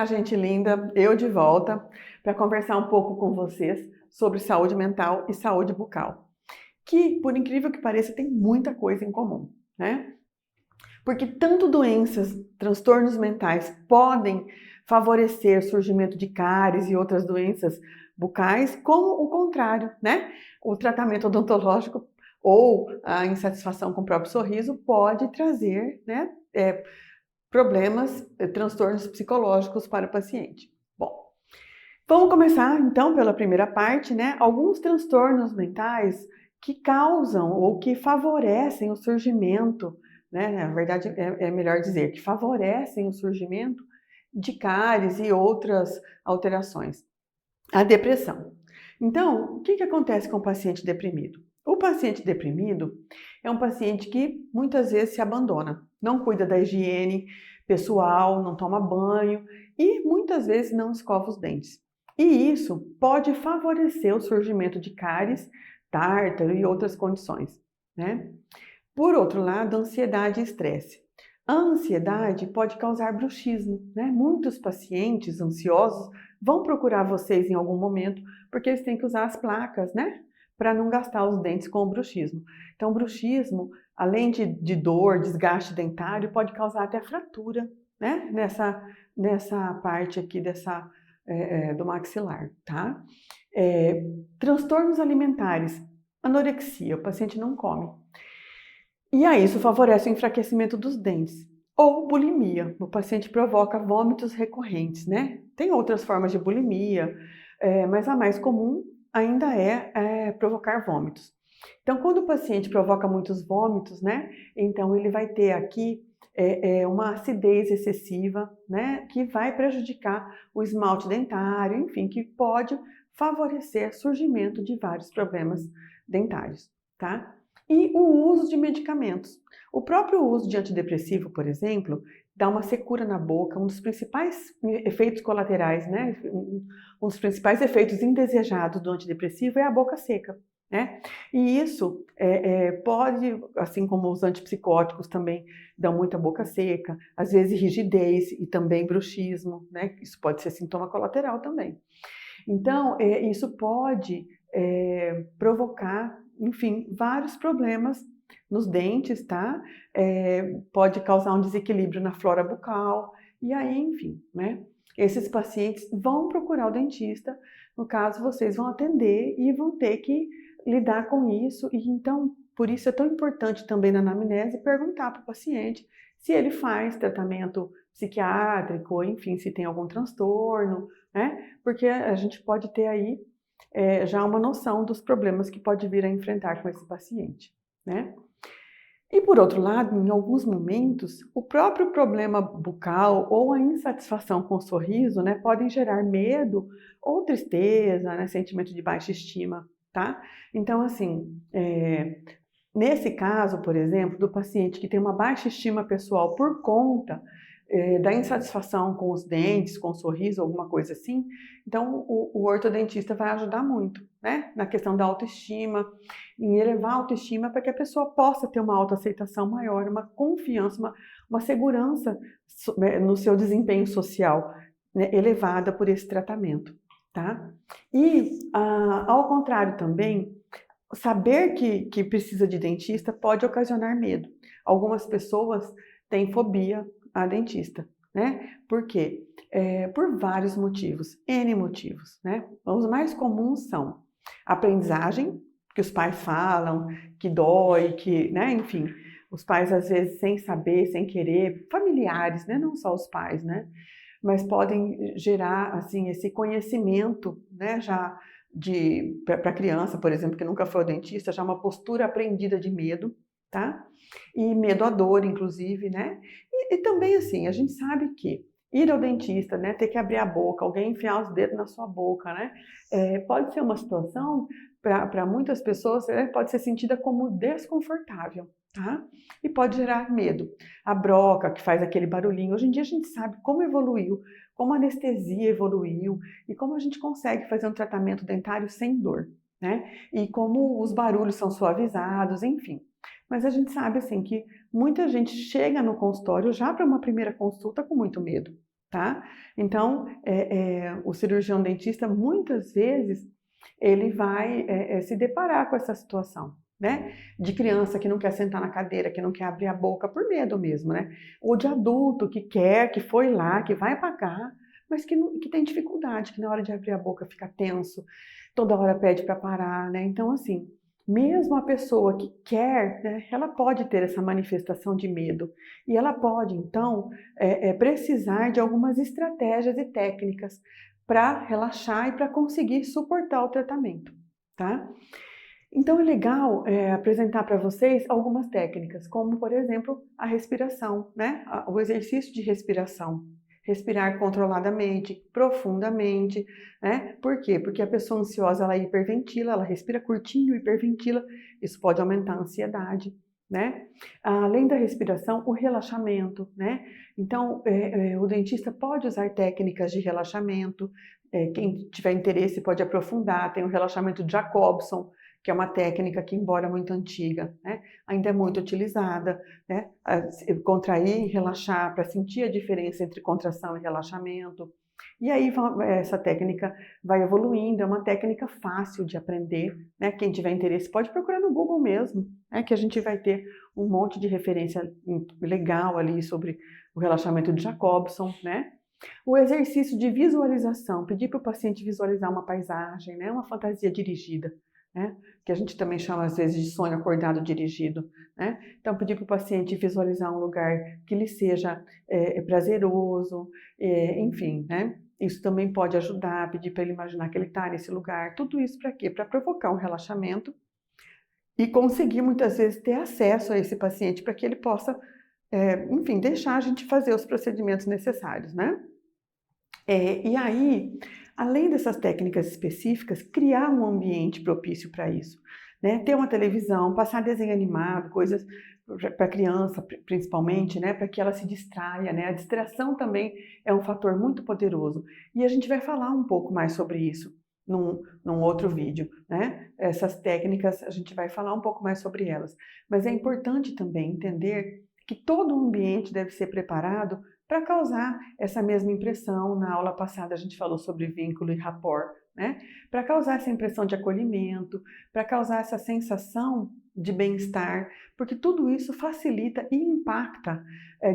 gente linda, eu de volta para conversar um pouco com vocês sobre saúde mental e saúde bucal, que, por incrível que pareça, tem muita coisa em comum, né? Porque tanto doenças, transtornos mentais podem favorecer o surgimento de cáries e outras doenças bucais, como o contrário, né? O tratamento odontológico ou a insatisfação com o próprio sorriso pode trazer, né, problemas, transtornos psicológicos para o paciente. Bom, vamos começar então pela primeira parte, né? Alguns transtornos mentais que causam ou que favorecem o surgimento, né? Na verdade, é melhor dizer que favorecem o surgimento de cáries e outras alterações. A depressão. Então, o que acontece com o paciente deprimido? O paciente deprimido é um paciente que muitas vezes se abandona, não cuida da higiene pessoal, não toma banho e muitas vezes não escova os dentes. E isso pode favorecer o surgimento de cáries, tártaro e outras condições, né? Por outro lado, ansiedade e estresse. A ansiedade pode causar bruxismo, né? Muitos pacientes ansiosos vão procurar vocês em algum momento porque eles têm que usar as placas, né? Para não gastar os dentes com o bruxismo. Então, o bruxismo, além de dor, desgaste dentário, pode causar até fratura, né? Nessa parte aqui do maxilar, tá? Transtornos alimentares, anorexia, o paciente não come. E aí isso favorece o enfraquecimento dos dentes. Ou bulimia, o paciente provoca vômitos recorrentes, né? Tem outras formas de bulimia, mas a mais comum ainda é provocar vômitos. Então, quando o paciente provoca muitos vômitos, né? Então ele vai ter aqui uma acidez excessiva, né? Que vai prejudicar o esmalte dentário, enfim, que pode favorecer o surgimento de vários problemas dentários, tá? E o uso de medicamentos. O próprio uso de antidepressivo, por exemplo, dá uma secura na boca, um dos principais efeitos colaterais, né? Um dos principais efeitos indesejados do antidepressivo é a boca seca, né? E isso pode, assim como os antipsicóticos também dão muita boca seca, às vezes rigidez e também bruxismo, né? Isso pode ser sintoma colateral também. Então, isso pode provocar, enfim, vários problemas nos dentes, tá? Pode causar um desequilíbrio na flora bucal, e aí, enfim, né? Esses pacientes vão procurar o dentista, no caso, vocês vão atender e vão ter que lidar com isso, e então, por isso é tão importante também na anamnese perguntar para o paciente se ele faz tratamento psiquiátrico, ou enfim, se tem algum transtorno, né? Porque a gente pode ter aí já uma noção dos problemas que pode vir a enfrentar com esse paciente, né? E por outro lado, em alguns momentos, o próprio problema bucal ou a insatisfação com o sorriso, né, podem gerar medo ou tristeza, né, sentimento de baixa estima, tá? Então, assim, nesse caso, por exemplo, do paciente que tem uma baixa estima pessoal por conta da insatisfação com os dentes, com o sorriso, alguma coisa assim, então o ortodontista vai ajudar muito, né? Na questão da autoestima, em elevar a autoestima para que a pessoa possa ter uma autoaceitação maior, uma confiança, uma segurança no seu desempenho social, né, elevada por esse tratamento, tá? E, ao contrário também, saber que precisa de dentista pode ocasionar medo. Algumas pessoas têm fobia a dentista, né? Por quê? Por vários motivos, N motivos, né? Os mais comuns são aprendizagem, que os pais falam, que dói, que, né? Enfim, os pais às vezes sem saber, sem querer, familiares, né? Não só os pais, né? Mas podem gerar, assim, esse conhecimento, né? Já para a criança, por exemplo, que nunca foi ao dentista, já uma postura aprendida de medo, tá? E medo à dor, inclusive, né? E também, assim, a gente sabe que ir ao dentista, né, ter que abrir a boca, alguém enfiar os dedos na sua boca, né, pode ser uma situação, para muitas pessoas, pode ser sentida como desconfortável, tá? E pode gerar medo. A broca, que faz aquele barulhinho, hoje em dia a gente sabe como evoluiu, como a anestesia evoluiu e como a gente consegue fazer um tratamento dentário sem dor, né? E como os barulhos são suavizados, enfim. Mas a gente sabe, assim, que muita gente chega no consultório já para uma primeira consulta com muito medo, tá? Então, o cirurgião dentista, muitas vezes, ele vai se deparar com essa situação, né? De criança que não quer sentar na cadeira, que não quer abrir a boca por medo mesmo, né? Ou de adulto que quer, que foi lá, que vai pagar, mas que tem dificuldade, que na hora de abrir a boca fica tenso, toda hora pede para parar, né? Então, assim, mesmo a pessoa que quer, né, ela pode ter essa manifestação de medo. E ela pode, então, precisar de algumas estratégias e técnicas para relaxar e para conseguir suportar o tratamento, tá? Então é legal apresentar para vocês algumas técnicas, como por exemplo a respiração, né? O exercício de respiração. Respirar controladamente, profundamente, né? Por quê? Porque a pessoa ansiosa ela hiperventila, ela respira curtinho, hiperventila, isso pode aumentar a ansiedade, né? Além da respiração, o relaxamento, né? Então, o dentista pode usar técnicas de relaxamento, quem tiver interesse pode aprofundar, tem o relaxamento de Jacobson, que é uma técnica que, embora muito antiga, né, ainda é muito utilizada, né? Contrair e relaxar para sentir a diferença entre contração e relaxamento. E aí essa técnica vai evoluindo, é uma técnica fácil de aprender, né? Quem tiver interesse pode procurar no Google mesmo, né? Que a gente vai ter um monte de referência legal ali sobre o relaxamento de Jacobson, né? O exercício de visualização, pedir para o paciente visualizar uma paisagem, né? Uma fantasia dirigida, né? Que a gente também chama às vezes de sonho acordado dirigido, né? Então, pedir para o paciente visualizar um lugar que lhe seja prazeroso, enfim, né? Isso também pode ajudar, pedir para ele imaginar que ele está nesse lugar. Tudo isso para quê? Para provocar um relaxamento e conseguir muitas vezes ter acesso a esse paciente para que ele possa, enfim, deixar a gente fazer os procedimentos necessários, né? E aí, além dessas técnicas específicas, criar um ambiente propício para isso, né? Ter uma televisão, passar desenho animado, coisas para criança, principalmente, né? Para que ela se distraia, né? A distração também é um fator muito poderoso. E a gente vai falar um pouco mais sobre isso num outro vídeo, né? Essas técnicas, a gente vai falar um pouco mais sobre elas. Mas é importante também entender que todo o ambiente deve ser preparado para causar essa mesma impressão. Na aula passada a gente falou sobre vínculo e rapport, né? Para causar essa impressão de acolhimento, para causar essa sensação de bem-estar, porque tudo isso facilita e impacta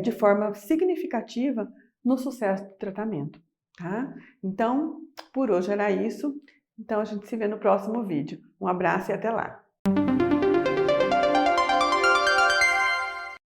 de forma significativa no sucesso do tratamento, tá? Então, por hoje era isso. Então a gente se vê no próximo vídeo. Um abraço e até lá!